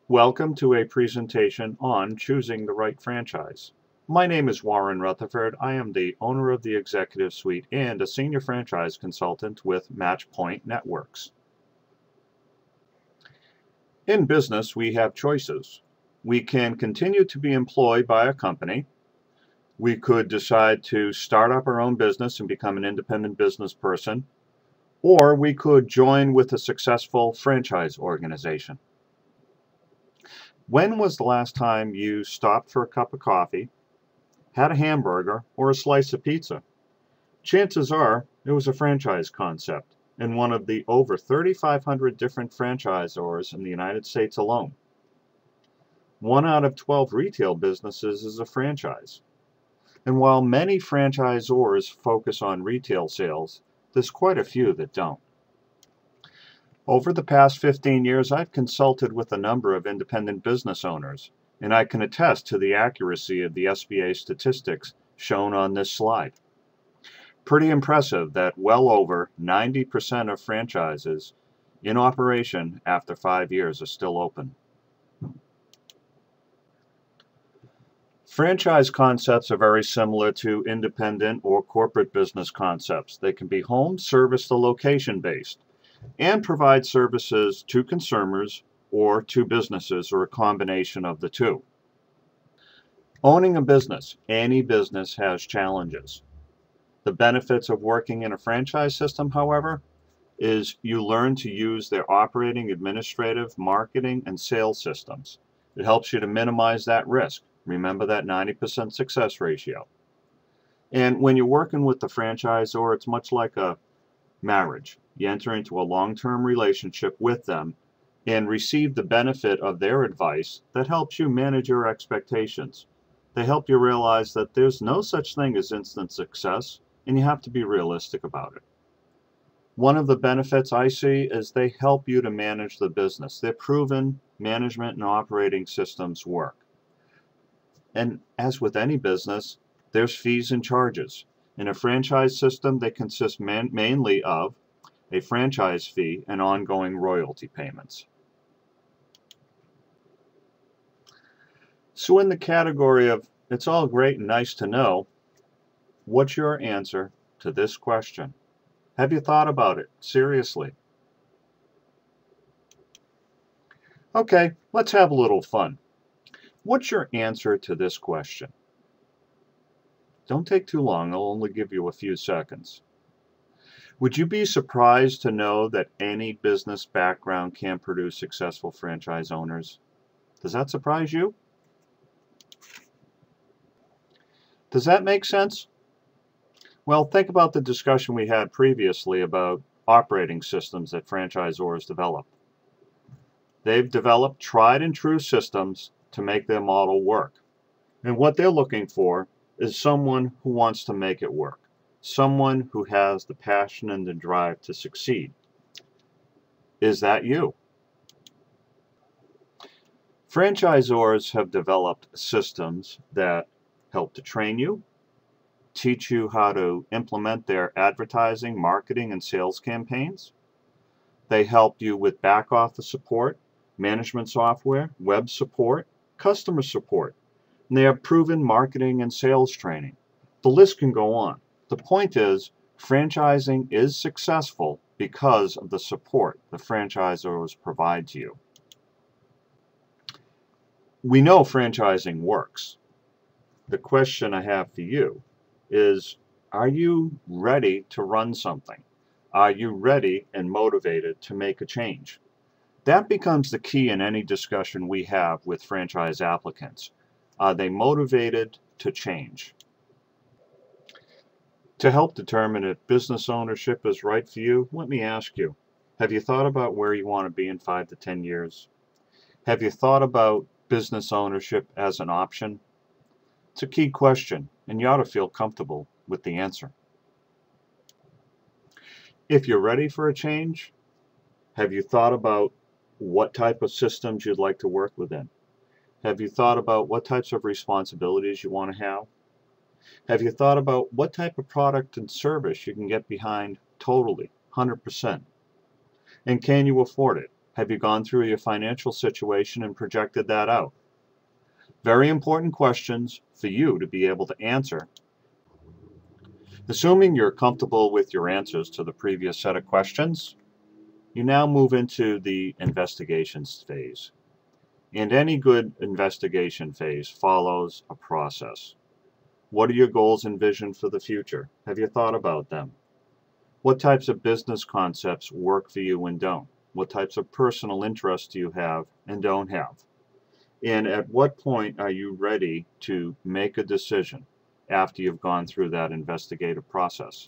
Welcome to a presentation on choosing the right franchise. My name is Warren Rutherford. I am the owner of the Executive Suite and a senior franchise consultant with MatchPoint Networks. In business, we have choices. We can continue to be employed by a company. We could decide to start up our own business and become an independent business person, or we could join with a successful franchise organization. When was the last time you stopped for a cup of coffee, had a hamburger, or a slice of pizza? Chances are it was a franchise concept in one of the over 3,500 different franchisors in the United States alone. 1 out of 12 retail businesses is a franchise. And while many franchisors focus on retail sales, there's quite a few that don't. Over the past 15 years, I've consulted with a number of independent business owners, and I can attest to the accuracy of the SBA statistics shown on this slide. Pretty impressive that well over 90% of franchises in operation after 5 years are still open. Franchise concepts are very similar to independent or corporate business concepts. They can be home, service, or location based, and provide services to consumers or to businesses, or a combination of the two. Owning a business, any business, has challenges. The benefits of working in a franchise system, however, is you learn to use their operating, administrative, marketing, and sales systems. It helps you to minimize that risk. Remember that 90% success ratio. And when you're working with the franchisor, it's much like a marriage. You enter into a long-term relationship with them and receive the benefit of their advice that helps you manage your expectations. They help you realize that there's no such thing as instant success, and you have to be realistic about it. One of the benefits I see is they help you to manage the business. Their proven management and operating systems work. And as with any business, there's fees and charges. In a franchise system, they consist mainly of a franchise fee and ongoing royalty payments. So in the category of it's all great and nice to know, what's your answer to this question? Have you thought about it seriously? Okay, let's have a little fun. What's your answer to this question? Don't take too long, I'll only give you a few seconds. Would you be surprised to know that any business background can produce successful franchise owners? Does that surprise you? Does that make sense? Well, think about the discussion we had previously about operating systems that franchisors develop. They've developed tried and true systems to make their model work. And what they're looking for is someone who wants to make it work. Someone who has the passion and the drive to succeed. Is that you? Franchisors have developed systems that help to train you, teach you how to implement their advertising, marketing, and sales campaigns. They help you with back office support, management software, web support, customer support. And they have proven marketing and sales training. The list can go on. The point is, franchising is successful because of the support the franchisors provide to you. We know franchising works. The question I have for you is, are you ready to run something? Are you ready and motivated to make a change? That becomes the key in any discussion we have with franchise applicants. Are they motivated to change? To help determine if business ownership is right for you, let me ask you, have you thought about where you want to be in 5 to 10 years? Have you thought about business ownership as an option? It's a key question, and you ought to feel comfortable with the answer. If you're ready for a change, have you thought about what type of systems you'd like to work within? Have you thought about what types of responsibilities you want to have? Have you thought about what type of product and service you can get behind totally, 100%? And can you afford it? Have you gone through your financial situation and projected that out? Very important questions for you to be able to answer. Assuming you're comfortable with your answers to the previous set of questions, you now move into the investigations phase. And any good investigation phase follows a process. What are your goals and vision for the future? Have you thought about them? What types of business concepts work for you and don't? What types of personal interests do you have and don't have? And at what point are you ready to make a decision after you've gone through that investigative process?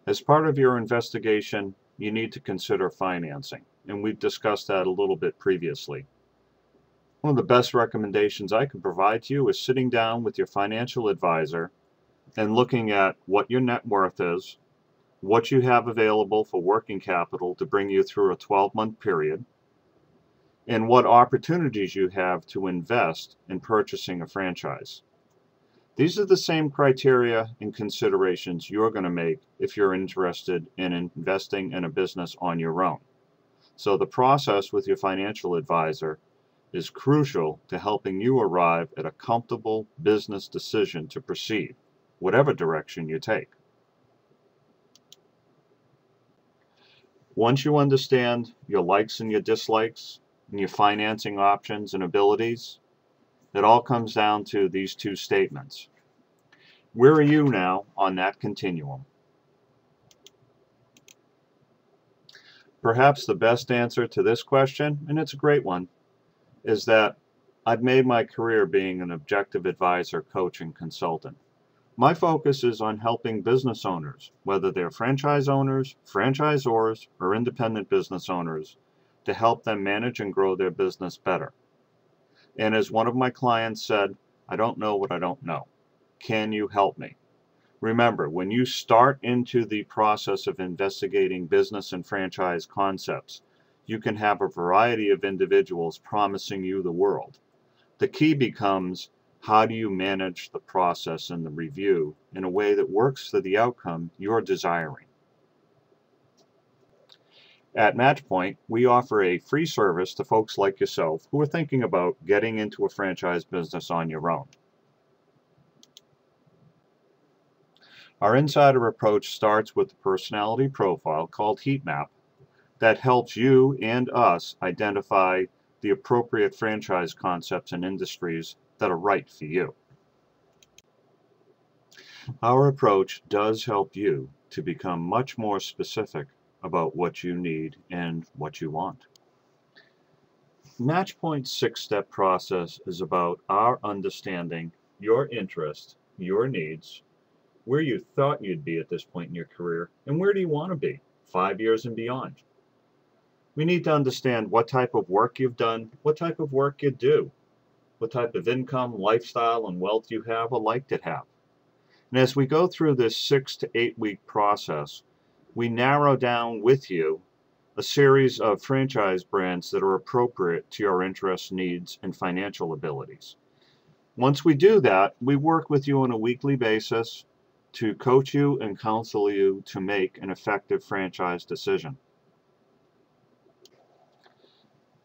As part of your investigation, you need to consider financing, and we've discussed that a little bit previously. One of the best recommendations I can provide to you is sitting down with your financial advisor and looking at what your net worth is, what you have available for working capital to bring you through a 12-month period, and what opportunities you have to invest in purchasing a franchise. These are the same criteria and considerations you're going to make if you're interested in investing in a business on your own. So the process with your financial advisor is crucial to helping you arrive at a comfortable business decision to proceed, whatever direction you take. Once you understand your likes and your dislikes and your financing options and abilities, it all comes down to these two statements. Where are you now on that continuum? Perhaps the best answer to this question, and it's a great one, is that I've made my career being an objective advisor, coach, and consultant. My focus is on helping business owners, whether they're franchise owners, franchisors, or independent business owners, to help them manage and grow their business better. And as one of my clients said, I don't know what I don't know. Can you help me? Remember, when you start into the process of investigating business and franchise concepts, you can have a variety of individuals promising you the world. The key becomes, how do you manage the process and the review in a way that works for the outcome you're desiring? At MatchPoint, we offer a free service to folks like yourself who are thinking about getting into a franchise business on your own. Our insider approach starts with a personality profile called Heat Map that helps you and us identify the appropriate franchise concepts and industries that are right for you. Our approach does help you to become much more specific about what you need and what you want. MatchPoint's 6-step process is about our understanding your interest, your needs, where you thought you'd be at this point in your career, and where do you want to be 5 years and beyond. We need to understand what type of work you've done, what type of work you do, what type of income, lifestyle, and wealth you have or like to have. And as we go through this 6 to 8 week process, we narrow down with you a series of franchise brands that are appropriate to your interests, needs, and financial abilities. Once we do that, we work with you on a weekly basis to coach you and counsel you to make an effective franchise decision.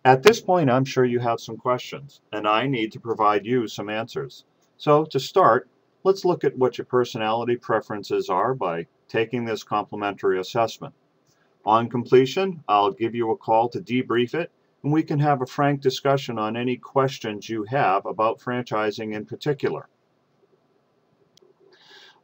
At this point, I'm sure you have some questions, and I need to provide you some answers. So to start, let's look at what your personality preferences are by taking this complimentary assessment. On completion, I'll give you a call to debrief it, and we can have a frank discussion on any questions you have about franchising in particular.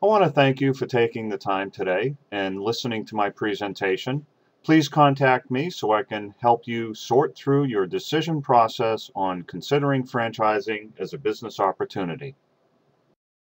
I want to thank you for taking the time today and listening to my presentation. Please contact me so I can help you sort through your decision process on considering franchising as a business opportunity.